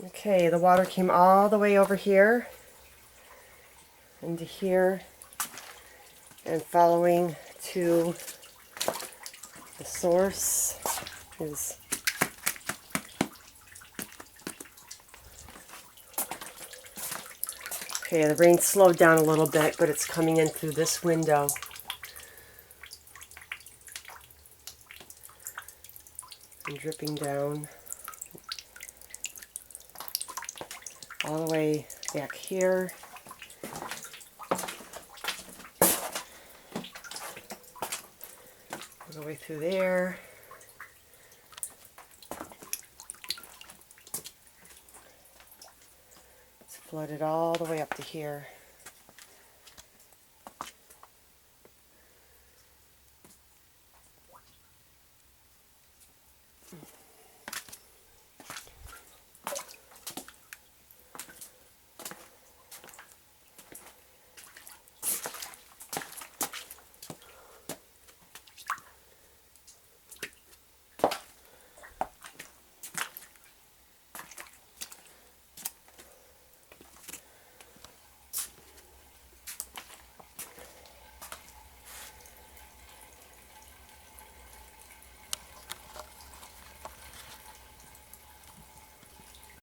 Okay, the water came all the way over here into here and following to the source is okay. The rain slowed down a little bit, but it's coming in through this window. And dripping down all the way back here. All the way through there. It's flooded all the way up to here.